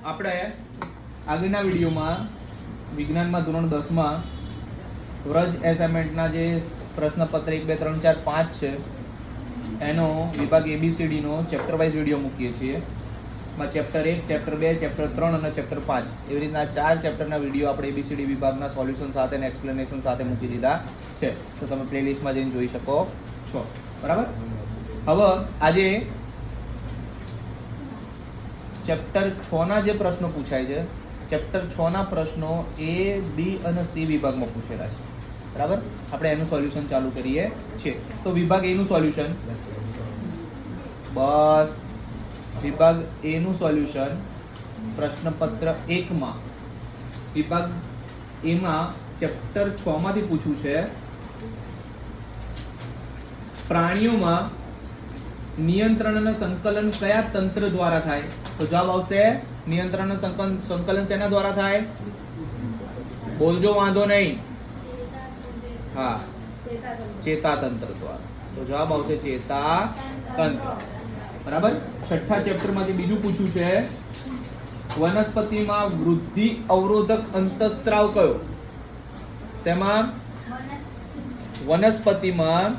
આપણે આગળના વિડીયોમાં વિજ્ઞાનમાં ધોરણ 10માં વ્રજ એસાઇનમેન્ટના જે પ્રશ્નપત્ર 1 2 3 4 5 છે એનો વિભાગ ABCD નો ચેપ્ટર વાઇઝ વિડીયો મૂકીએ છીએ. માં ચેપ્ટર 1, ચેપ્ટર 2, ચેપ્ટર 3 અને ચેપ્ટર 5 એવી રીતના 4 ચેપ્ટરના વિડીયો આપણે ABCD વિભાગના સોલ્યુશન સાથે અને એક્સપ્લેનેશન સાથે મૂકી દીધા છે, તો તમે પ્લેલિસ્ટમાં જઈને જોઈ શકો છો. બરાબર. હવે આજે ચેપ્ટર 6 ના જે પ્રશ્નો પૂછાય છે, ચેપ્ટર 6 ના પ્રશ્નો A, B અને C વિભાગમાં પૂછેલા છે. બરાબર. આપણે એનું સોલ્યુશન ચાલુ કરીએ છીએ. તો વિભાગ A નું સોલ્યુશન, બસ વિભાગ A નું સોલ્યુશન પ્રશ્નપત્ર 1 માં વિભાગ A માં ચેપ્ટર 6 માંથી પૂછ્યું છે પ્રાણીઓમાં નિયંત્રણ અને સંકલન કયા તંત્ર દ્વારા થાય? તો જવાબ આવશે નિયંત્રણ અને સંકલન શેના દ્વારા થાય? બોલજો, વાંધો નહીં. હા, ચેતાતંત્ર દ્વારા. તો જવાબ આવશે ચેતાતંત્ર. બરાબર. છઠ્ઠા ચેપ્ટર માંથી બીજું પૂછ્યું છે વનસ્પતિમાં વૃદ્ધિ અવરોધક અંતઃસ્ત્રાવ કયો? શેમાં? વનસ્પતિમાં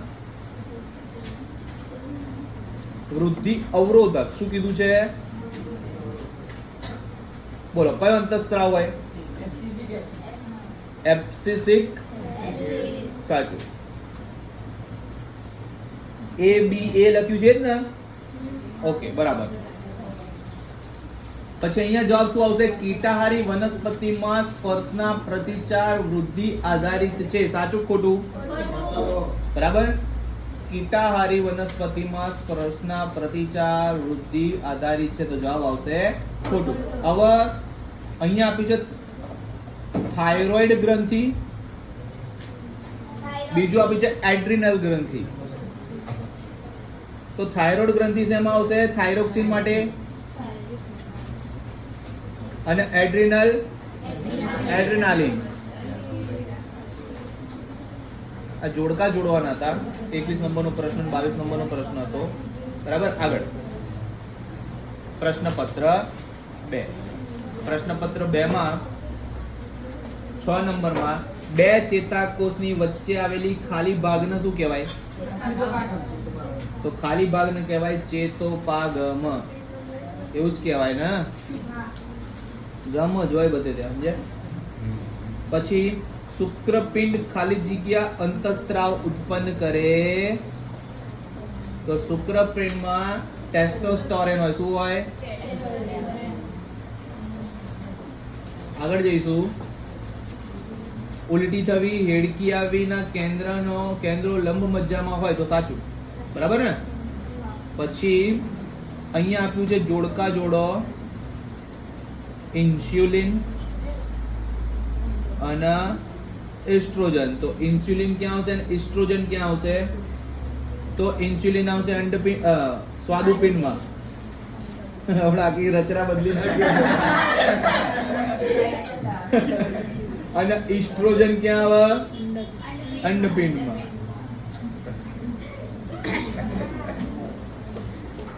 વૃદ્ધિ અવરોધક. શું કીધું છે? બોલો, કયો અંતઃસ્ત્રાવ હોય? એબ્સિસિક. સાચું. A B A લખ્યું છે જ ને? ઓકે, બરાબર. પછી અહીંયા જવાબ શું આવશે? કીટાહારી વનસ્પતિમાં સ્પર્શના પ્રતિચાર વૃદ્ધિ આધારિત છે. સાચું ખોટું? બરાબર. કીટાહારી વનસ્પતિમાં સ્પર્શના પ્રતિચાર વૃદ્ધિ આધારિત છે, તો જવાબ આવશે ખોટું. હવે અહીંયા આપ્યું છે થાઇરોઇડ ગ્રંથિ, બીજું આપ્યું છે એડ્રિનલ ગ્રંથિ. તો થાઇરોઇડ ગ્રંથિ શેમાં આવશે? થાઇરોક્સિન માટે. અને એડ્રિનલ એડ્રેનાલિન. આ જોડકા જોડવાના હતા. 21 નંબરનો પ્રશ્ન 22 નંબરનો પ્રશ્ન હતો. બરાબર. આગળ પ્રશ્નપત્ર 2. પ્રશ્નપત્ર 2 માં 6 નંબરમાં બે ચેતાકોષની વચ્ચે આવેલી ખાલી ભાગને શું કહેવાય? તો ખાલી ભાગને કહેવાય ચેતોપાગમ. એવું જ કહેવાય ને? ગમ જ હોય બધે ત્યાં, સમજે? પછી શુક્રપિંડ ખાલી જગ્યા અંતઃસ્ત્રાવ ઉત્પન્ન કરે. તો શુક્રપિંડમાં ટેસ્ટોસ્ટેરોન હોય. શું હોય? આગળ જઈશું. ઉલટી થવી, હેડકી આવીના કેન્દ્રો લંબ મજ્જામાં હોય, તો સાચું. બરાબર ને? પછી અહીંયા આપ્યું છે જોડકા જોડો ઇન્સ્યુલિન અને એસ્ટ્રોજન. તો ઇન્સ્યુલિન ક્યાં આવશે અને એસ્ટ્રોજન ક્યાં આવશે? તો ઇન્સ્યુલિન આવશે અંડપિંડ સ્વાદુપિંડમાં. હમણાં આખી રચના બદલી નાખી. અને એસ્ટ્રોજન ક્યાં આવે? અંડપિંડમાં.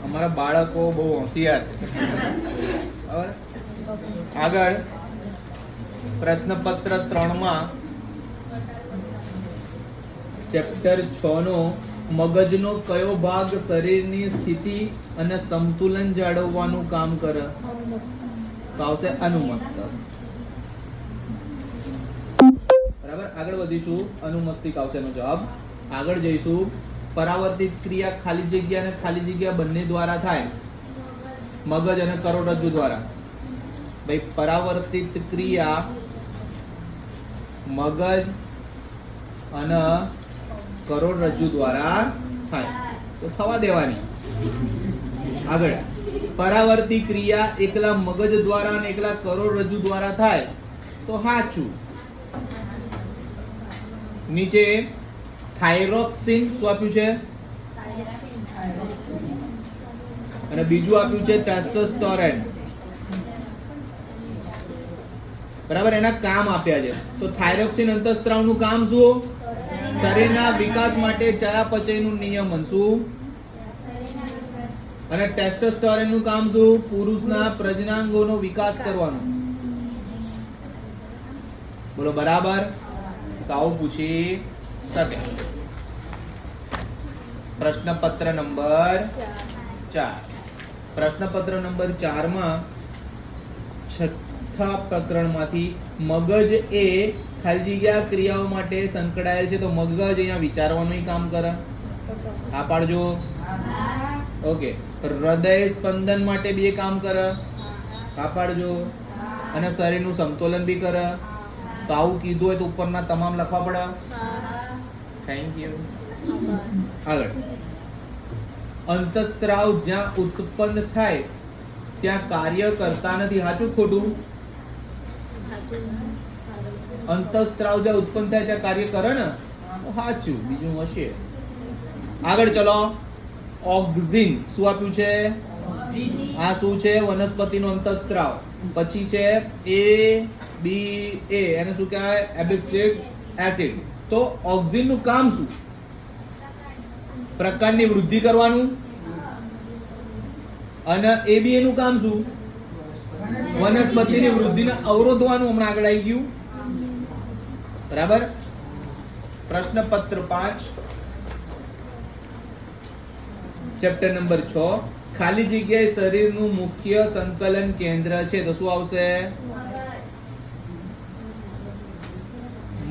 અમારા બાળકો બહુ હોશિયાર છે. બરાબર. આગળ પ્રશ્નપત્ર 3 માં ચેપ્ટર 6 નો મગજનો કયો ભાગ શરીરની સ્થિતિ અને સંતુલન જાળવવાનું કામ કરે? તો આવશે અનુમસ્તિષ્ક. બરાબર. આગળ વધીશું. અનુમસ્તિષ્ક આવશે એનો જવાબ. આગળ જઈશું. પરાવર્તિત ક્રિયા ખાલી જગ્યા અને ખાલી જગ્યા બંને દ્વારા થાય. મગજ અને કરોડરજ્જુ દ્વારા. ભાઈ, પરાવર્તિત ક્રિયા મગજ અને કરોડરજ્જુ દ્વારા થાય, તો થવા દેવાની. આગળ પરાવર્તિત ક્રિયા એકલા મગજ દ્વારા અને એકલા કરોડરજ્જુ દ્વારા થાય, તો સાચું. નીચે થાઇરોક્સિન શું આપ્યું છે? અને બીજું આપ્યું છે ટેસ્ટોસ્ટેરોન. બરાબર. એના કામ આપ્યા છે. તો થાઇરોક્સિન અંતઃસ્ત્રાવનું કામ શું? શરીરના વિકાસ માટે ચયાપચયનું નિયમન. શું? અને ટેસ્ટોસ્ટેરોન નું કામ શું? પુરુષના પ્રજનનાંગોનો વિકાસ કરવાનો. બોલો બરાબર? તો આવું પૂછી શકે. પ્રશ્નપત્ર નંબર 4. પ્રશ્નપત્ર નંબર 4 માં છઠ્ઠા પ્રકરણમાંથી મગજ એ ખાલી જગ્યા ક્રિયાઓ માટે સંકળાયેલ છે. તો મગજ અહીંયા વિચારવાનું કામ કરે. આ પાડજો. ઓકે. હૃદય સ્પંદન માટે બી કામ કરે. આ પાડજો. અને શરીરનું સમતોલન બી કરે. તો આવું કીધું હોય તો ઉપરના તમામ લખવા પડે. Thank you. આગળ. અંતઃસ્ત્રાવ જ્યાં ઉત્પન્ન થાય ત્યાં કાર્ય કરતા નથી. સાચું ખોટું? અંતઃસ્ત્રાવ જ્યાં ઉત્પન્ન થાય ત્યાં કાર્ય કરે ને? સાચું. બીજું હશે. આગળ ચલો. ઓક્સિન શું આપ્યું છે? આ શું છે? વનસ્પતિનો અંતઃસ્ત્રાવ. પછી છે ABA, એને શું કહેવાય? એબ્સિક એસિડ. તો ઓક્સિન નું કામ શું? પ્રકાંડની વૃદ્ધિ કરવાનું. અને ABA નું કામ શું? વનસ્પતિની વૃદ્ધિને અવરોધવાનું. હમણાં આગળ આવી ગયું. બરાબર. પ્રશ્નપત્ર 5 ચેપ્ટર નંબર 6 ખાલી જગ્યાએ શરીરનું મુખ્ય સંકલન કેન્દ્ર છે. તો શું આવશે?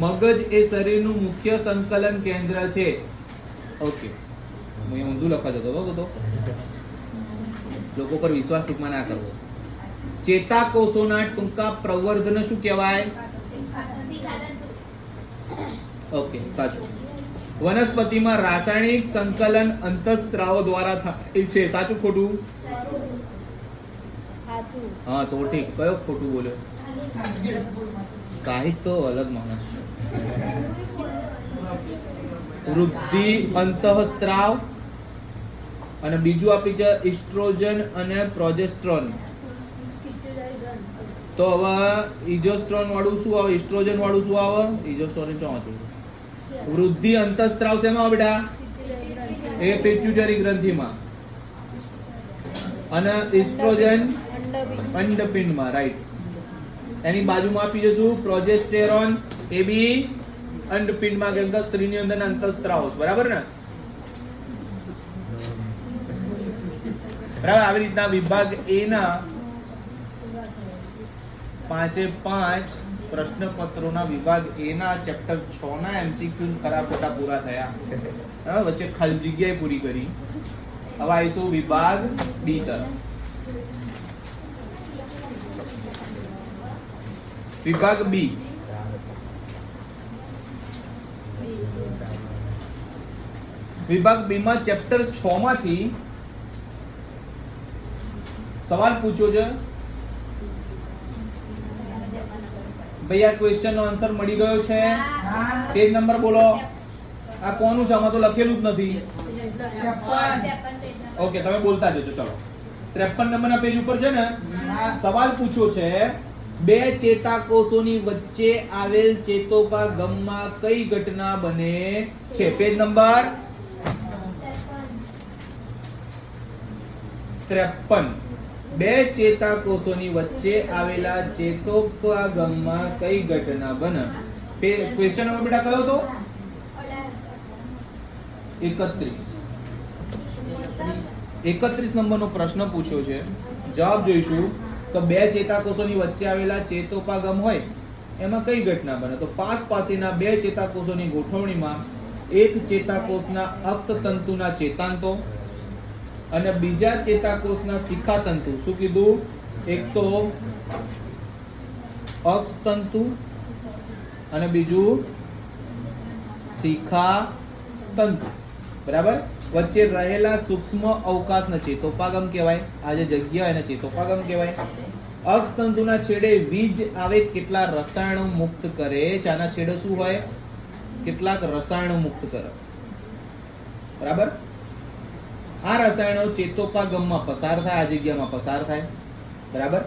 મગજ એ શરીરનું મુખ્ય સંકલન કેન્દ્ર છે. ઓકે. હું ઊંધું લખવા જતો હતો બધો. લોકો પર વિશ્વાસ ટૂંકમાં ના કરવો. ચેતાકોષોના ટૂંકા પ્રવર્ધન શું કહેવાય? ઓકે, સાચું. વનસ્પતિમાં રાસાયણિક સંકલન અંતઃસ્ત્રાવો દ્વારા થાય છે. સાચું ખોટું? હા તો ઠીક. કયો ખોટું બોલ્યો? સાહિત્ય તો અલગ માણસ. વૃદ્ધિ અંતઃસ્ત્રાવ અને બીજું આપી છે ઇસ્ટ્રોજન અને પ્રોજેસ્ટ્રોન. તો હવે ઇજોસ્ટ્રોન વાળું શું આવે? ઇસ્ટ્રોજન વાળું શું આવે? ઇજોસ્ટ્રોન ચોથું. વૃદ્ધિ અંતઃસ્ત્રાવ શેમાં બેટા? એ પિટ્યુટરી ગ્રંથિમાં. અને ઇસ્ટ્રોજન અંડપિંડમાં. રાઈટ. એની બાજુમાં આપી જશું પ્રોજેસ્ટેરોન, એ બી અંડપિંડમાં, કેમ કે સ્ત્રીની અંદર અંતઃસ્ત્રાવ છે. બરાબર ને? બરાબર. આવી રીતના વિભાગ એ ના 5 પ્રશ્નપત્રોના વિભાગ એ ના ચેપ્ટર 6 ના MCQ ખરા ખોટા પૂરા થયા. બરાબર. વચ્ચે ખાલી જગ્યાએ પૂરી કરી. હવે આવીશું વિભાગ બી તરફ. વિભાગ બી. વિભાગ બી માં ચેપ્ટર 6 માંથી સવાલ પૂછ્યો છે. ભાઈ આ ક્વેશ્ચન નો આન્સર મળી ગયો છે? પેજ નંબર બોલો. આ કોનું છે? આમાં તો લખેલું જ નથી. ઓકે, તમે બોલતા જજો. ચલો. 53 નંબરના પેજ ઉપર છે ને સવાલ પૂછ્યો છે. બે ચેતાકોષોની વચ્ચે આવેલ ચેતોપાગમમાં કઈ ઘટના બને છે? Page number 53. બે ચેતાકોષોની વચ્ચે આવેલા ચેતોપાગમમાં કઈ ઘટના બને? ક્વેશ્ચન નંબર બેટા કયો હતો? 31 નંબરનો પ્રશ્ન પૂછ્યો છે. જવાબ જોઈશું. તો બે ચેતાકોષોની વચ્ચે આવેલા ચેતોપાગમ હોય એમાં કઈ ઘટના બને? તો પાસેના બે ચેતાકોષોની ગોઠવણીમાં એક ચેતાકોષના અક્ષતંતુના ચેતાંતો અને બીજા ચેતાકોષના શિખાતંતુ. શું કીધું? એક તો અક્ષતંતુ અને બીજું શિખાતંતુ. બરાબર. વચ્ચે રહેલા સૂક્ષ્મ અવકાશના ચેતોપાગમ કહેવાય. આ જે જગ્યા એને ચેતોપાગમ કહેવાય. અક્ષતંતુના છેડે વીજ આવેગ કેટલા રસાયણો મુક્ત કરે છે? આના છેડે શું હોય? કેટલાક રસાયણો મુક્ત કરે. બરાબર. આ રસાયણો ચેતોપાગમમાં પસાર થાય, આ જગ્યામાં પસાર થાય. બરાબર.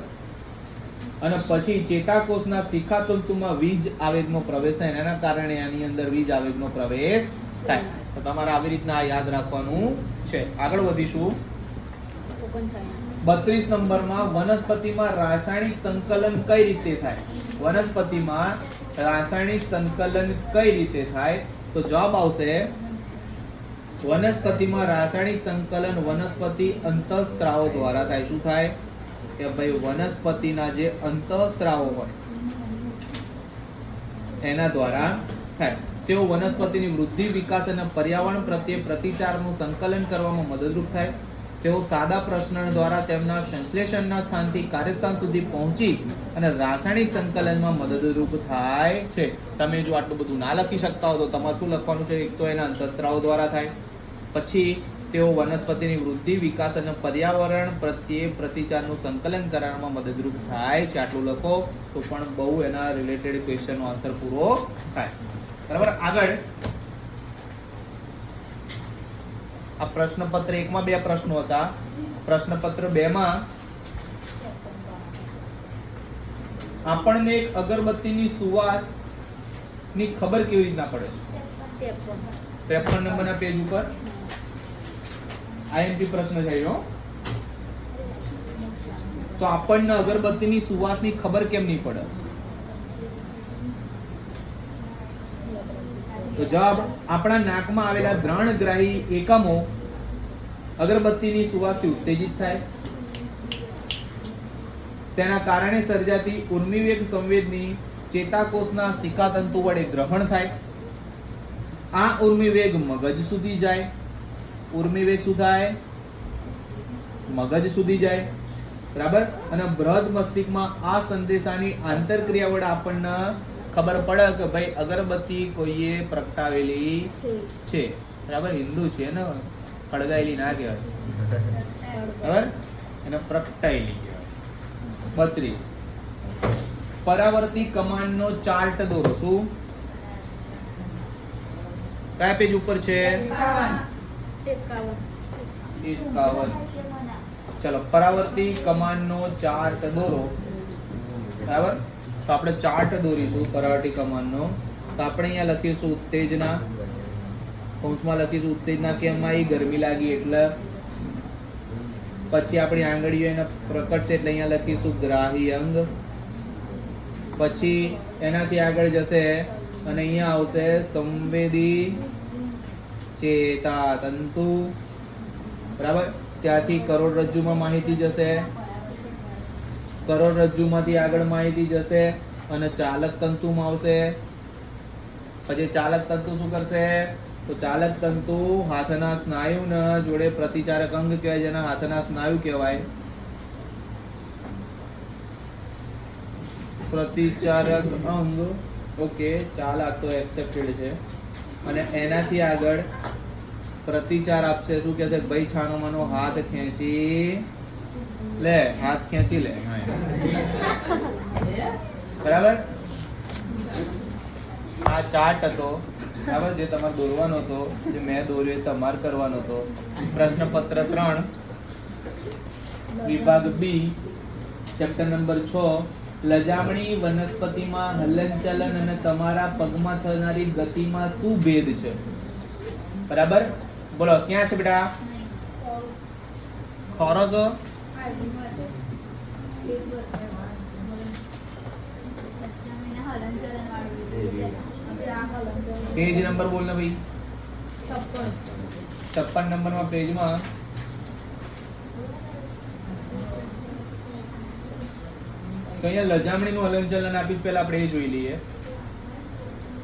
અને પછી ચેતાકોષના શિખાતંતુમાં વીજ આવેગનો પ્રવેશ થાય. એના કારણે આની અંદર વીજ આવેગનો પ્રવેશ થાય. તો તમારે આવી રીતના યાદ રાખવાનું છે. આગળ વધીશું. 32 નંબરમાં વનસ્પતિમાં રાસાયણિક સંકલન કઈ રીતે થાય? વનસ્પતિમાં રાસાયણિક સંકલન કઈ રીતે થાય? તો જવાબ આવશે વનસ્પતિમાં રાસાયણિક સંકલન વનસ્પતિ અંતઃસ્ત્રાવો દ્વારા થાય. શું થાય? કે ભાઈ વનસ્પતિના જે અંતઃસ્ત્રાવો હોય એના દ્વારા થાય. તેઓ વનસ્પતિની વૃદ્ધિ, વિકાસ અને પર્યાવરણ પ્રત્યે પ્રતિચારનું સંકલન કરવામાં મદદરૂપ થાય. તેઓ સાદા પ્રશ્ન દ્વારા તેમના સંશ્લેષણના સ્થાનથી કાર્યસ્થાન સુધી પહોંચી અને રાસાયણિક સંકલનમાં મદદરૂપ થાય છે. તમે જો આટલું બધું ના લખી શકતા હો તો તમારે શું લખવાનું છે? એક તો એના અંતઃસ્ત્રાવો દ્વારા થાય, પછી તેઓ વનસ્પતિની વૃદ્ધિ, વિકાસ અને પર્યાવરણ પ્રત્યે પ્રતિચારનું સંકલન કરવામાં મદદરૂપ થાય છે. આટલું લખો તો પણ બહુ એના રિલેટેડ ક્વેશ્ચનનો આન્સર પૂરો થાય. બરાબર. આગળ આ પ્રશ્નપત્ર 1 માં 2 પ્રશ્નો હતા. પ્રશ્નપત્ર 2 માં આપણને એક અગરબત્તીની સુવાસની ખબર કેવી રીતના પડે છે? 53 નંબરના પેજ ઉપર આઈએમપી પ્રશ્ન છે. તો આપણને અગરબત્તીની સુવાસની ખબર કેમ નહીં પડે? તો જવાબ, આપણા નાકમાં આવેલા ઘ્રાણગ્રાહી એકમો અગરબત્તીની સુવાસથી ઉત્તેજિત થાય. તેના કારણે સર્જાતી ઉર્મિવેગ સંવેદની ચેતાકોષના શિખાતંતુ વડે ગ્રહણ થાય. આ ઉર્મિવેગ મગજ સુધી જાય. ઉર્મિવેગ શું થાય? મગજ સુધી જાય. બરાબર. અને બૃહદ મસ્તિષ્કમાં આ સંદેશાની આંતરક્રિયા વડે આપણને ખબર પડે કે ભાઈ અગરબત્તી કોઈએ પ્રગટાવેલી છે. બરાબર. હિન્દુ છે ને, સળગાયેલી ના કહેવાય, બરાબર, એને પ્રગટાયેલી કહેવાય. 32 પરાવર્તી કમાનનો ચાર્ટ દોરો. શું? કયા પેજ ઉપર છે? 51. ચલો, પરાવર્તી કમાનનો ચાર્ટ દોરો. બરાબર. તો આપણે ચાર્ટ દોરીશું પરાવર્તી કમાનનો. તો આપણે અહીંયા લખીશું ઉત્તેજના, કૌંસમાં લખીશું ઉત્તેજના કેમ આવી? ગરમી લાગી એટલે. પછી આપણી આંગળીઓ એને પ્રકટશે એટલે અહીંયા લખીશું ગ્રાહી અંગ. પછી એનાથી આગળ જશે અને અહીંયા આવશે સંવેદી ચેતા તંતુ. બરાબર. ત્યાંથી કરોડરજ્જુમાં માહિતી જશે. કરોડરજ્જુમાંથી આગળ માહિતી જશે અને ચાલક તંતુમાં આવશે. પછી ચાલક તંતુ શું કરશે? તો ચાલક તંતુ હાથના સ્નાયુના જોડે પ્રતિચારક અંગ કહેવાય, જેના હાથના સ્નાયુ કહેવાય. પ્રતિચારક અંગ. ઓકે, ચાલ, આ તો એક્સેપ્ટેડ છે. અને એનાથી આગળ પ્રતિચાર આપશે. શું કહેશે? ભાઈ છાનો માનો હાથ ખેંચી લે, હાથ ખેંચી લે. બરાબર. આ ચાર્ટ હતો, બરાબર, જે તમારે દોરવાનો હતો, જે મેં દોર્યો એ તમારે કરવાનો હતો. પ્રશ્નપત્ર 3 વિભાગ બી, ચેપ્ટર નંબર 6, લજામણી વનસ્પતિમાં હલનચલન અને તમારા પગમાં થનારી ગતિમાં શું ભેદ છે? બરાબર. બોલો, ક્યાં છે બેટા? ખોરો છો? પેજ નંબર બોલ ને ભાઈ. 56 નંબરમાં પેજમાં તો અહીંયા લજામણીનું હલનચલન આપી, પહેલા આપણે એ જોઈ લઈએ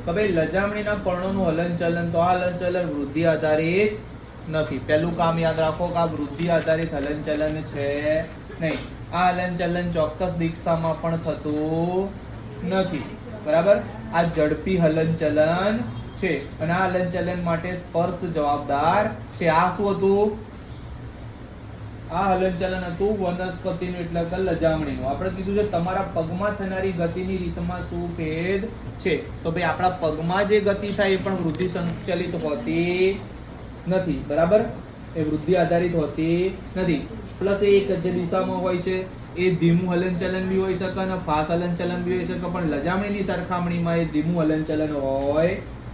કે ભાઈ લજામણીના પર્ણોનું હલનચલન. તો આ હલનચલન વૃદ્ધિ આધારિત નથી. પહેલું કામ યાદ રાખો કે આ વૃદ્ધિ આધારિત હલનચલન છે નહીં. આ હલનચલન ચોક્કસ દિશામાં પણ થતું નથી. બરાબર. આ ઝડપી હલનચલન છે અને આ હલનચલન માટે સ્પર્શ જવાબદાર છે. આ શું હતું? આ હલનચલન હતું વનસ્પતિનું, એટલે કે લજામણીનું. આપણે કીધું છે તમારા પગમાં થનારી ગતિની રીતમાં શું ભેદ છે? તો ભાઈ આપણા પગમાં જે ગતિ થાય એ પણ વૃદ્ધિ સંચાલિત હોતી નથી. બરાબર. એ વૃદ્ધિ આધારિત હોતી નથી. પ્લસ એ એક જ દિશામાં હોય છે. એ ધીમું હલનચલન બી હોઈ શકે અને ફાસ્ટ હલનચલન બી હોઈ શકે, પણ લજામણીની સરખામણીમાં એ ધીમું હલનચલન હોય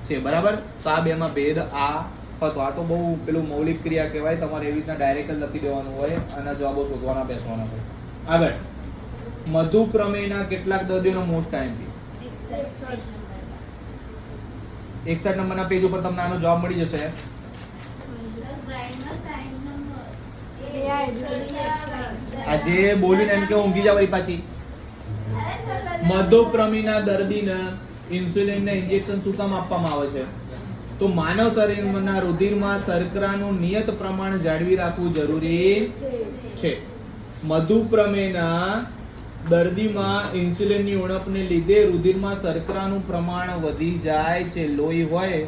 છે. બરાબર. તો આ બેમાં ભેદ આ હતો. આ તો બહુ પેલું મૌલિક ક્રિયા કહેવાય, તમારે એવી રીતના ડાયરેક્ટ જ લખી દેવાનું હોય, આના જવાબો શોધવાના બેસવાના હોય. આગળ, મધુ પ્રમેયના કેટલાક દર્દીઓનો મોસ્ટ આઈએમપી? 61 નંબરના પેજ ઉપર તમને આનો જવાબ મળી જશે. આજે બોલીને એમ કે ઊંઘી જાવ વળી પાછી. મધુપ્રમેયના દર્દીને ઇન્સ્યુલિનના ઇન્જેક્શન શું કામ આપવામાં આવે છે? તો માનવ શરીરના રુધિરમાં શર્કરાનું નિયત પ્રમાણ જાળવી રાખવું જરૂરી છે. મધુપ્રમેયના દર્દીમાં ઇન્સ્યુલિનની ઉણપને લીધે રુધિરમાં શર્કરાનું પ્રમાણ વધી જાય છે. લોહી હોય,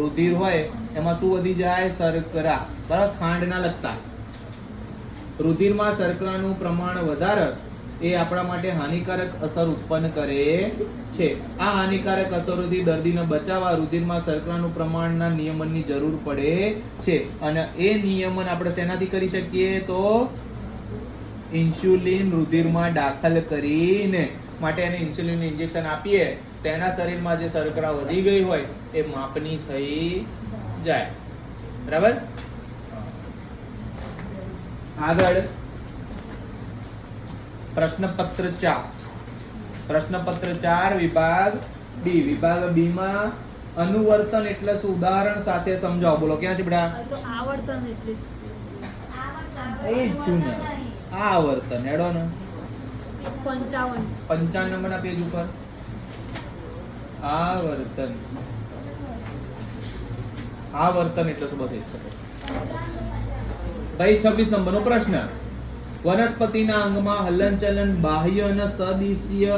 રુધિર હોય, એમાં શું વધી જાય? શર્કરા. બરાબર, ખાંડ ના લગતા. રુધિરમાં શર્કરાનું પ્રમાણ વધારે એ આપણા માટે હાનિકારક અસર ઉત્પન્ન કરે છે. આ હાનિકારક અસરોથી દર્દીને બચાવવા રુધિરમાં શર્કરાનું પ્રમાણના નિયમનની જરૂર પડે છે. અને એ નિયમન આપણે શેનાથી કરી શકીએ? તો ઇન્સ્યુલિન રુધિરમાં દાખલ કરીને. માટે એને ઇન્સ્યુલિન ઇન્જેક્શન આપીએ તો એના શરીરમાં જે શર્કરા વધી ગઈ હોય એ માપની થઈ જાય. બરાબર. આગળ, પ્રશ્નપત્ર 4 વિભાગ બી. વિભાગ બી માં અનુવર્તન એટલે શું? ઉદાહરણ સાથે સમજાવો. બોલો, ક્યાં છે બેટા? આવર્તન એટલે આવર્તન. હેડો ને 55 નંબરના પેજ ઉપર આવર્તન. આવર્તન એટલે શું? બસ એ જ છે ભાઈ. 26 નંબરનો પ્રશ્ન, વનસ્પતિના અંગમાં હલનચલન બાહ્ય અને સદિશીય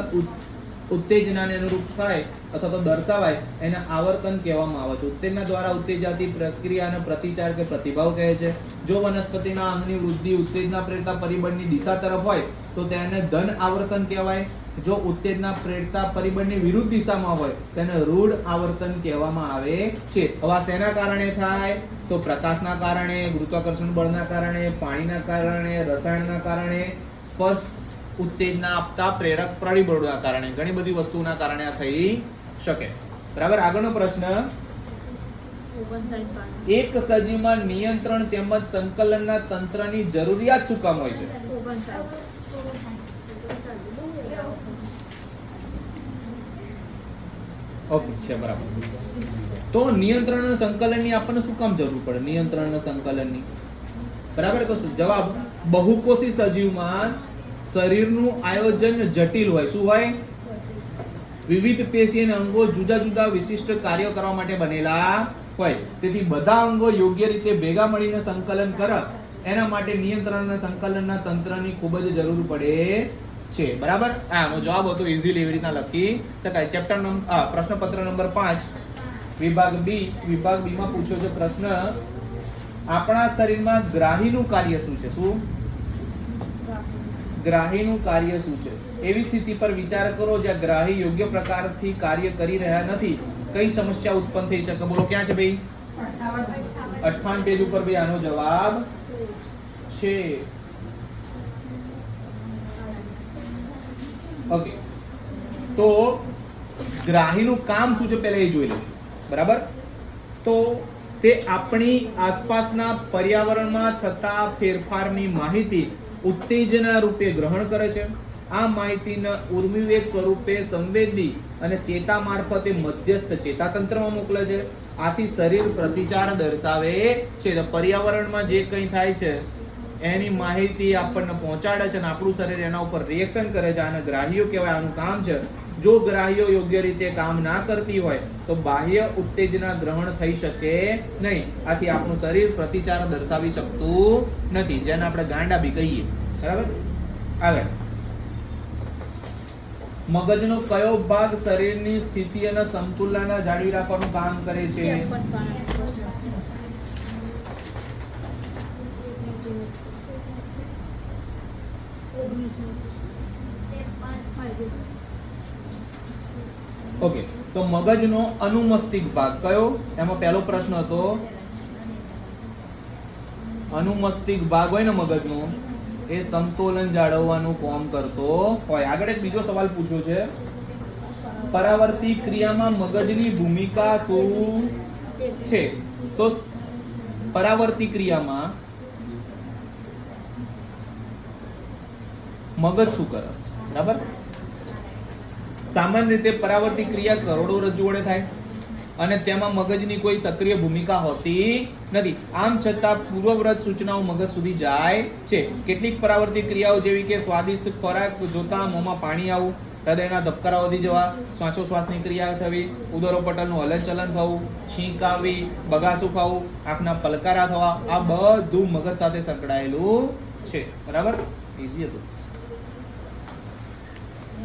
ઉત્તેજનાને અનુરૂપ થાય અથવા તો દર્શાવાય એને આવર્તન કહેવામાં આવે છે. ઉત્તેજના દ્વારા ઉત્તેજાતી પ્રક્રિયાને પ્રતિચાર કે પ્રતિભાવ કહે છે. જો વનસ્પતિના અંગની વૃદ્ધિ ઉત્તેજના પ્રેરતા પરિબળની દિશા તરફ હોય તો તેને ધન આવર્તન કહેવાય. જો ઉત્તેજના પ્રેરતા પરિબળની વિરુદ્ધ દિશામાં હોય તેને ઋણ આવર્તન કહેવામાં આવે છે. હવે આ શેના કારણે થાય? તો પ્રકાશના કારણે, ગુરુત્વાકર્ષણ બળના કારણે, પાણીના કારણે, રસાયણના કારણે, સ્પર્શ ઉત્તેજના આપતા પ્રેરક પરિબળોના કારણે, ઘણી બધી વસ્તુના કારણે આ થઈ શકે. બરાબર. આગળનો પ્રશ્ન, એક સજીવમાં નિયંત્રણ તેમજ સંકલનના તંત્રની જરૂરિયાત શું કામ હોય છે? ઓકે છે, બરાબર. તો નિયંત્રણ અને સંકલનની આપણને શું કામ જરૂર પડે? નિયંત્રણ અને સંકલનની, બરાબર. તો જવાબ, બહુકોષી સજીવમાં શરીરનું આયોજન જટિલ હોય. શું હોય? વિવિધ પેશી અને અંગો જુદા જુદા વિશિષ્ટ કાર્યો કરવા માટે બનેલા હોય. તેથી બધા અંગો યોગ્ય રીતે ભેગા મળીને સંકલન કરે એના માટે નિયંત્રણ અને સંકલનના તંત્રની ખૂબ જ જરૂર પડે છે. બરાબર. આનો જવાબ હતો ઇઝીલી એવી રીતના લખી શકાય. ચેપ્ટર નંબર પ્રશ્નપત્ર નંબર 5 વિભાગ બી. વિભાગ બી માં પૂછ્યો છે પ્રશ્ન, આપણા શરીરમાં ગ્રાહીનું કાર્ય શું છે? શું? ગ્રાહીનું કાર્ય શું છે? એવી સ્થિતિ પર વિચાર કરો જ્યાં ગ્રાહી યોગ્ય પ્રકારથી કાર્ય કરી રહ્યા નથી. કઈ સમસ્યા ઉત્પન્ન થઈ શકે? બોલો, ક્યાં છે ભાઈ? 58 પેજ ઉપર ભાઈ આનો જવાબ છે. ઓકે, તો ગ્રાહીનું કામ શું છે પહેલા એ જોઈ લઈશું. બરાબર. તો તે આપણી આસપાસના પર્યાવરણમાં થતા ફેરફારની માહિતી ઉત્તેજના રૂપે ગ્રહણ કરે છે. આ માહિતીના ઉર્મિવેગ સ્વરૂપે સંવેદી અને ચેતા મારફતે મધ્યસ્થ ચેતાતંત્રમાં મોકલે છે. આથી શરીર પ્રતિચાર દર્શાવે છે. તો પર્યાવરણમાં જે કંઈ થાય છે એની માહિતી આપણને પહોંચાડે છે અને આપણું શરીર એના ઉપર રિએક્શન કરે છે. આને ગ્રાહીઓ કહેવાય. આનું કામ છે. જો ગ્રાહીઓ યોગ્ય રીતે કામ ના કરતી હોય તો બાહ્ય ઉત્તેજના ગ્રહણ થઈ શકે નહીં. આથી આપણું શરીર પ્રતિચાર દર્શાવી શકતું નથી, જેને આપણે ગાંડા બી કહીએ. બરાબર. આગળ, મગજનો કયો ભાગ શરીરની સ્થિતિ અને સમતુલન જાળવી રાખવાનું કામ કરે છે? ઓકે, તો મગજનો અનુમસ્તિષ્ક ભાગ કયો? એમાં પહેલો પ્રશ્ન હતો અનુમસ્તિષ્ક ભાગ હોય ને મગજનો, એ સમતોલન જાળવવાનું કામ કરતો હોય. આગળ એક બીજો સવાલ પૂછ્યો છે, પરાવર્તી ક્રિયામાં મગજની ભૂમિકા શું છે? તો પરાવર્તી ક્રિયામાં મગજ શું કરે? બરાબર. સામાન્ય રીતે પરાવર્તી ક્રિયા કરોડરજ્જુ વડે થાય અને તેમાં મગજની કોઈ સક્રિય ભૂમિકા હોતી નથી. આમ છતાં પૂર્વવ્રત સૂચનાઓ મગજ સુધી જાય છે. કેટલીક પરાવર્તી ક્રિયાઓ જેવી કે સ્વાદિષ્ટ ખોરાક જોતા મોંમાં પાણી આવવું, હૃદયના ધબકારા વધી જવા, શ્વાસોશ્વાસની ક્રિયા થવી, ઉદરોપટલનું હલનચલન થવું, છીંક આવવી, બગાસું ખાવું, આંખના પલકારા થવા, આ બધું મગજ સાથે સંકળાયેલું છે. બરાબર, ઈઝી હતું.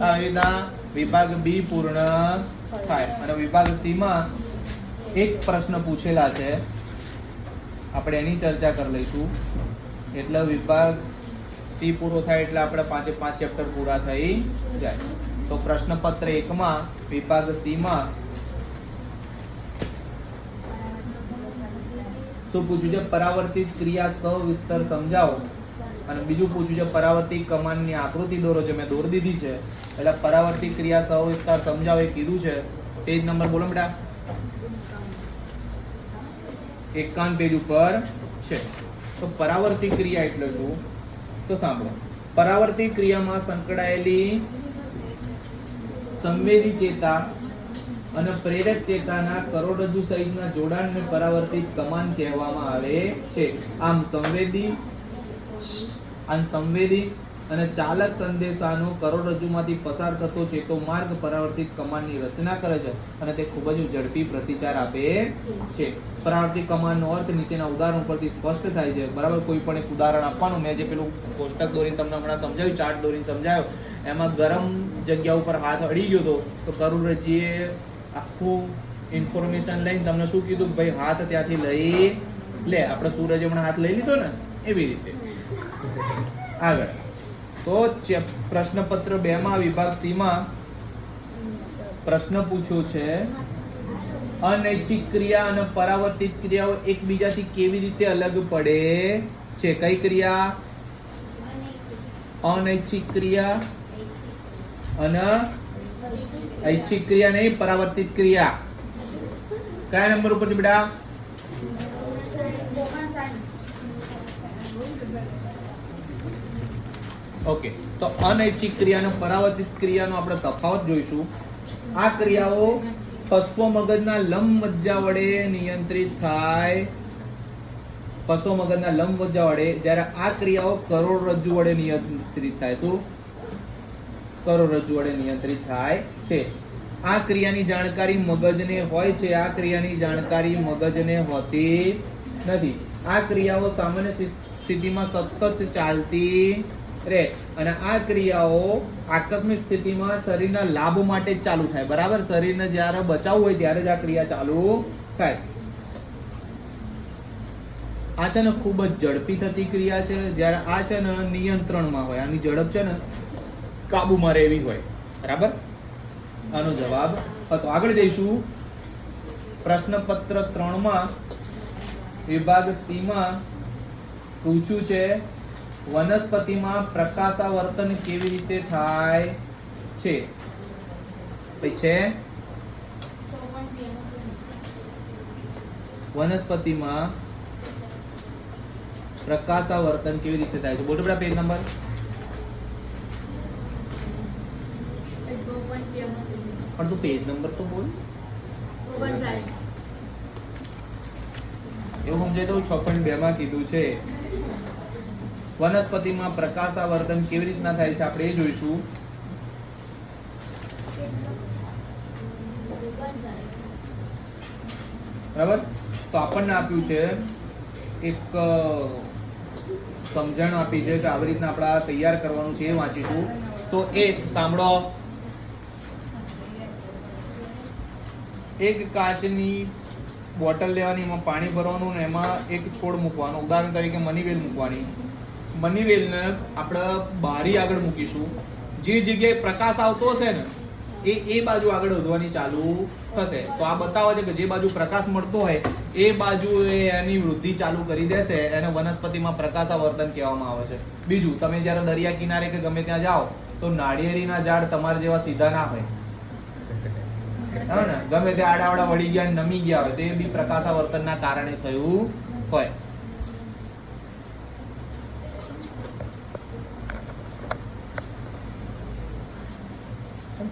આ રીતના વિભાગ બી પૂર્ણ થાય અને વિભાગ સી માં એક પ્રશ્ન પૂછેલા છે, આપણે એની ચર્ચા કરી લઈશું. એટલે વિભાગ સી પૂરો થાય એટલે આપણે 5 ચેપ્ટર પૂરા થઈ જાય. તો પ્રશ્નપત્ર 1 માં વિભાગ સી માં શું પૂછ્યું છે? પરાવર્તિત ક્રિયા સવિસ્તર સમજાવો. અને બીજું પૂછ્યું છે પરાવર્તિત કમાનની આકૃતિ દોરો. જે મેં દોરી દીધી છે એટલે પરાવર્તિત ક્રિયા સવિસ્તાર સમજાવો એ કીધું છે. પેજ નંબર બોલો બેટા, 51 પેજ ઉપર છે. તો પરાવર્તિત ક્રિયા એટલે શું? તો સાંભળો. પરાવર્તિત ક્રિયામાં સંકળાયેલી સંવેદી ચેતા અને પ્રેરક ચેતાના કરોડરજ્જુ સહિતના જોડાણને પરાવર્તિત કમાન કહેવામાં આવે છે. આમ સંવેદી અને ચાલક સંદેશાનો કરોડરજ્જુમાંથી પસાર થતો ચેતો માર્ગ પરાવર્તિત કમાનની રચના કરે છે અને તે ખૂબ જ ઝડપી પ્રતિચાર આપે છે. પરાવર્તિત કમાનનો અર્થ નીચેના ઉદાહરણ ઉપરથી સ્પષ્ટ થાય છે. બરાબર, કોઈ પણ એક ઉદાહરણ આપવાનું. મેં જે પેલું કોષ્ટક દોરીને તમને હમણાં સમજાવ્યું, ચાર્ટ દોરીને સમજાવ્યો, એમાં ગરમ જગ્યા ઉપર હાથ અડી ગયો હતો તો કરોડરજ્જુએ આખું ઇન્ફોર્મેશન લઈને તમને શું કીધું કે ભાઈ હાથ ત્યાંથી લઈ લે. આપણે સૂરજ હમણાં હાથ લઈ લીધો ને એવી રીતે. આગળ તો પ્રશ્નપત્ર 2 માં વિભાગ સી માં પ્રશ્ન પૂછ્યો છે, અનૈચ્છિક ક્રિયા અને પરાવર્તિત ક્રિયાઓ એકબીજાથી કેવી રીતે અલગ પડે છે? કઈ ક્રિયા? અનૈચ્છિક ક્રિયા અને ઐચ્છિક ક્રિયા નહીં, પરાવર્તિત ક્રિયા. કયા નંબર ઉપર છે બેટા? ઓકે, તો અનૈચ્છિક ક્રિયા અને પરાવર્તિત ક્રિયાનો આપણે તફાવત જોઈશું. આ ક્રિયાઓ પશ્વ મગજના લંબ મજ્જા વડે નિયંત્રિત થાય. પશ્વ મગજના લંબ મજ્જા વડે, જ્યારે આ ક્રિયાઓ કરોડરજ્જુ વડે નિયંત્રિત થાય. શું? કરોડરજ્જુ વડે નિયંત્રિત થાય છે. આ ક્રિયાની જાણકારી મગજને હોય છે, આ ક્રિયાની જાણકારી મગજને હોતી નથી. આ ક્રિયાઓ સામાન્ય સ્થિતિમાં સતત ચાલતી રહે અને આ ક્રિયાઓ આકસ્મિક સ્થિતિમાં શરીરના લાભ માટે જ ચાલુ થાય. બરાબર, શરીરને જ્યારે બચાવવું હોય ત્યારે જ આ ક્રિયા ચાલુ થાય. આ છે ને ખૂબ જ ઝડપી થતી ક્રિયા છે, જ્યારે આ છે ને નિયંત્રણમાં હોય. આની ઝડપ છે ને કાબુમાં રહેવી હોય. બરાબર, આનો જવાબ હતો. આગળ જઈશું. પ્રશ્નપત્ર 3 માં વિભાગ સી માં પૂછ્યું છે, વનસ્પતિમાં પ્રકાશાવર્તન કેવી રીતે થાય છે? છે વનસ્પતિમાં પ્રકાશાવર્તન કેવી રીતે થાય છે? બોલો બેટા, પેજ નંબર. પણ તું પેજ નંબર તો બોલ. એવું સમજાય તો 6.2 માં કીધું છે વનસ્પતિમાં પ્રકાશાવર્તન કેવી રીતના થાય છે, આપણે એ જોઈશું. બરાબર, તો આપણને આપ્યું છે એક સમજણ આપી છે કે આવી રીતના આપણે તૈયાર કરવાનું છે, એ વાંચીશું. તો એક સાંભળો. એક કાચની બોટલ લેવાની, એમાં પાણી ભરવાનું ને એમાં એક છોડ મૂકવાનો. ઉદાહરણ તરીકે મનીવેલ મૂકવાની. મનીવેલને આપણે બારી આગળ મૂકીશું. જે જગ્યાએ પ્રકાશ આવતો હશે ને એ બાજુ આગળ વધવાની ચાલુ થશે. તો આ બતાવે છે કે જે બાજુ પ્રકાશ મળતો હોય એ બાજુ એની વૃદ્ધિ ચાલુ કરી દેશે. એને વનસ્પતિમાં પ્રકાશાવર્તન કહેવામાં આવે છે. બીજું, તમે જ્યારે દરિયા કિનારે કે ગમે ત્યાં જાઓ તો નાળિયેરીના ઝાડ તમારા જેવા સીધા ના હોય, ને ગમે તે આડાવડા વળી ગયા, નમી ગયા હોય, તો એ બી પ્રકાશાવર્તનના કારણે થયું હોય.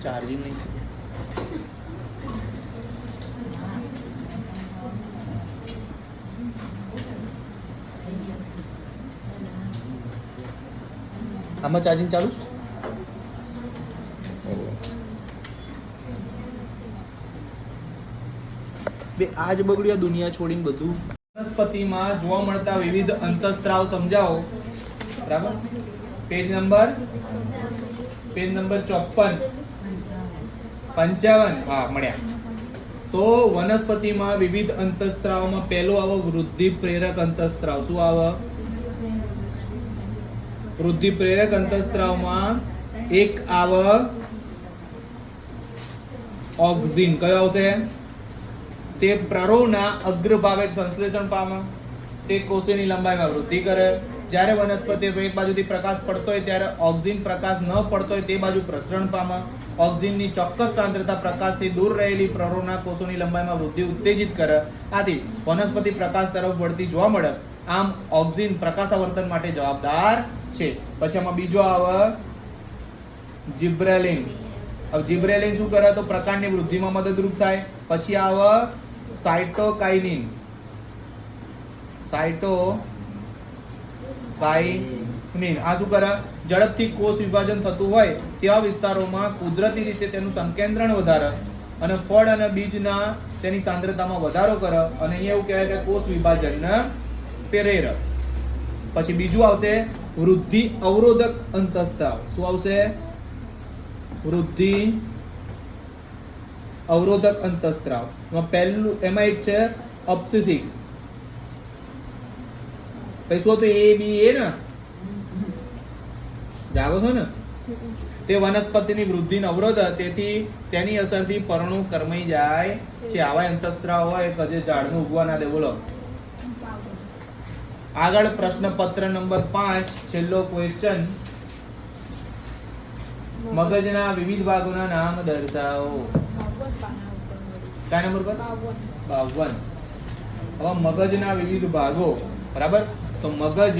ચાર્જિંગ નહીં. આમાં ચાર્જિંગ ચાલુ છે? બે આજ બગડ્યું દુનિયા છોડીને બધું. વનસ્પતિમાં જોવા મળતા વિવિધ અંતઃસ્ત્રાવ સમજાવો. બરાબર, પેજ નંબર 54 55. હા, મળ્યા. તો વનસ્પતિમાં વિવિધ અંતઃસ્ત્રાવમાં પહેલો આવે વૃદ્ધિ પ્રેરક અંતઃસ્ત્રાવ. શું આવે? વૃદ્ધિ પ્રેરક અંતઃસ્ત્રાવમાં એક આવે ઓક્સિન. કયો આવશે? તે પ્રરોહના અગ્રભાગે સંશ્લેષણ પામે, તે કોષની લંબાઈમાં વૃદ્ધિ કરે. જ્યારે વનસ્પતિ એક બાજુથી પ્રકાશ પડતો હોય ત્યારે ઓક્સિન પ્રકાશ ન પડતો હોય તે બાજુ પ્રસરણ પામે. ઓક્સિનની ચોક્કસ સાંદ્રતા પ્રકાશથી દૂર રહેલી પ્રરોહના કોષોની લંબાઈમાં વૃદ્ધિ ઉત્તેજિત કરે. આથી વનસ્પતિ પ્રકાશ તરફ વળતી જોવા મળે. આમ ઓક્સિન પ્રકાશાવર્તન માટે જવાબદાર છે. પછી આમાં બીજો આવે જિબ્રેલિન. હવે જિબ્રેલિન શું કરે? તો પ્રકાંડની વૃદ્ધિમાં મદદરૂપ થાય. પછી આવે સાયટોકાઇનિન. સાયટોકાઇનિન આ શું કરે? ઝડપથી કોષ વિભાજન થતું હોય તેવા વિસ્તારોમાં કુદરતી રીતે તેનું સંકેન્દ્રણ વધારે અને ફળ અને બીજના તેની સાંદ્રતામાં વધારો કરે અને અહીંયા એવું કહેવાય કે કોષ વિભાજન પ્રેરે. પછી બીજું આવશે વૃદ્ધિ અવરોધક અંતઃસ્ત્રાવ. શું આવશે? વૃદ્ધિ અવરોધક અંતઃસ્ત્રાવ. પહેલું એમાં એક છે અબ્સિસિક. પૈસો તો એ બી એ ને જાગો છો ને? તે વનસ્પતિની વૃદ્ધિનો અવરોધ, તેથી તેની અસરથી પર્ણો કરમાઈ જાય છે. આવા અંતઃસ્ત્રાવ હોય કે જે ઝાડનું ઉગવા ના દે. બોલો આગળ પ્રશ્નપત્ર નંબર 5 છેલ્લો ક્વેશ્ચન. મગજના વિવિધ ભાગોના નામ દર્શાવો. કયા નંબર પર? 52. હવે મગજના વિવિધ ભાગો. બરાબર, તો મગજ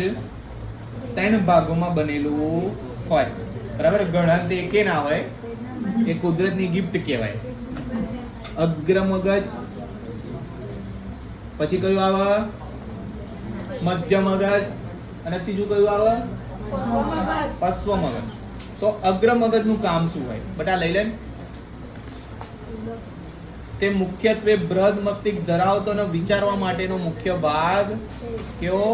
3 ભાગોમાં બનેલું હોય. બરાબર, ઘણા તે કે ના હોય, એ કુદરતની ગિફ્ટ કહેવાય. અગ્ર મગજ, પછી કયું આવે? મધ્ય મગજ, અને ત્રીજું કયું આવે? પશ્વ મગજ. તો અગ્ર મગજનું કામ શું હોય? બટા લઈ લે. તે મુખ્યત્વે બૃહદ મસ્તિષ્ક ધરાવતો અને વિચારવા માટેનો મુખ્ય ભાગ. કેવો?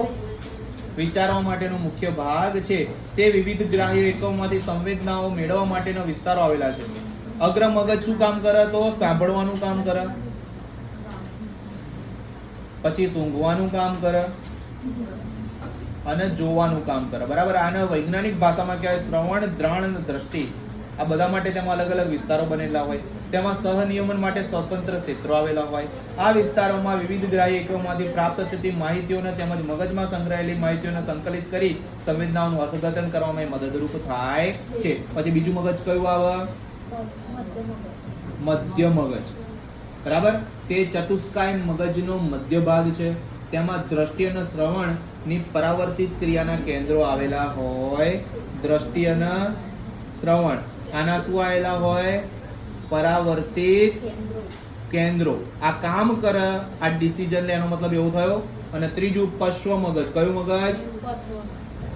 વિચારવા માટેનો મુખ્ય ભાગ છે. તે વિવિધ ગ્રાહ્ય એકમોમાંથી સંવેદનાઓ મેળવવા માટેના વિસ્તારો આવેલા છે. અગ્ર મગજ શું કામ કરે? તો સાંભળવાનું કામ કરે, પછી સૂંઘવાનું કામ કરે અને જોવાનું કામ કરે. બરાબર, આને વૈજ્ઞાનિક ભાષામાં કહેવાય શ્રવણ, દ્રષ્ણ અને દ્રષ્ટિ. આ બધા માટે તેમાં અલગ અલગ વિસ્તારો બનેલા હોય. તેમાં સહનિયમન માટે સ્વતંત્ર ક્ષેત્રો આવેલા હોય. આ વિસ્તારોમાં વિવિધ ગ્રાહ્ય એકમોમાંથી પ્રાપ્ત થતી માહિતીઓને તેમજ મગજમાં સંગ્રહાયેલી માહિતીઓને સંકલિત કરી સંવેદનાઓનું અર્થઘટન કરવામાં મદદરૂપ થાય છે. પછી બીજું મગજ કયું આવે? મધ્ય મગજ. બરાબર, તે ચતુષ્કાય મગજનો મધ્ય ભાગ છે. તેમાં દ્રષ્ટિ અને શ્રવણ ની પરાવર્તિત ક્રિયાના કેન્દ્રો આવેલા હોય. દ્રષ્ટિ અને શ્રવણ આના શું આવેલા હોય? પરાવર્તિત કેન્દ્રો. આ કામ કરે, આ ડિસિઝન લે, એનો મતલબ એવો થયો. અને ત્રીજું પશ્વ મગજ. કયું મગજ?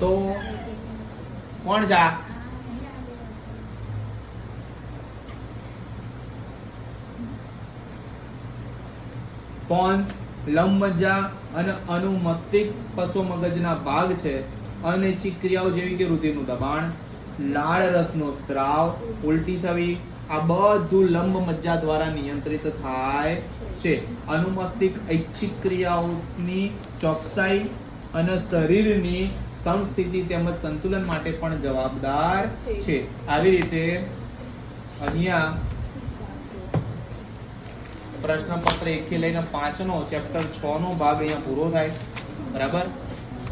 તો કોણ છે? પોન્સ, લંબમજ્જા અને અનુમસ્તિષ્ક પશ્વ મગજના ભાગ છે. અનૈચ્છિક ક્રિયાઓ જેવી કે રુધિરનું દબાણ, લાળ રસનો સ્ત્રાવ, ઉલટી થવી, આ બધું લંબ મજ્જા દ્વારા નિયંત્રિત થાય છે. અનુમસ્તિષ્ક ઐચ્છિક ક્રિયાઓની ચોકસાઈ અને શરીરની સમસ્થિતિ તેમજ સંતુલન માટે પણ જવાબદાર છે. આવી રીતે અહીંયા પ્રશ્નપત્ર 1 થી લઈને 5 નો ચેપ્ટર 6 નો ભાગ અહીંયા પૂરો થાય. બરાબર,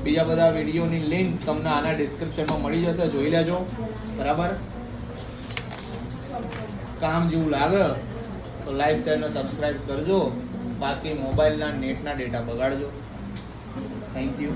બીજા બધા વિડીયોની લિંક તમને આના ડિસ્ક્રિપ્શનમાં મળી જશે, જોઈ લેજો. બરાબર, કામ જેવું લાગે તો લાઈક, શેર અને સબસ્ક્રાઇબ કરજો. બાકી મોબાઈલના નેટના ડેટા બગાડજો. Thank you.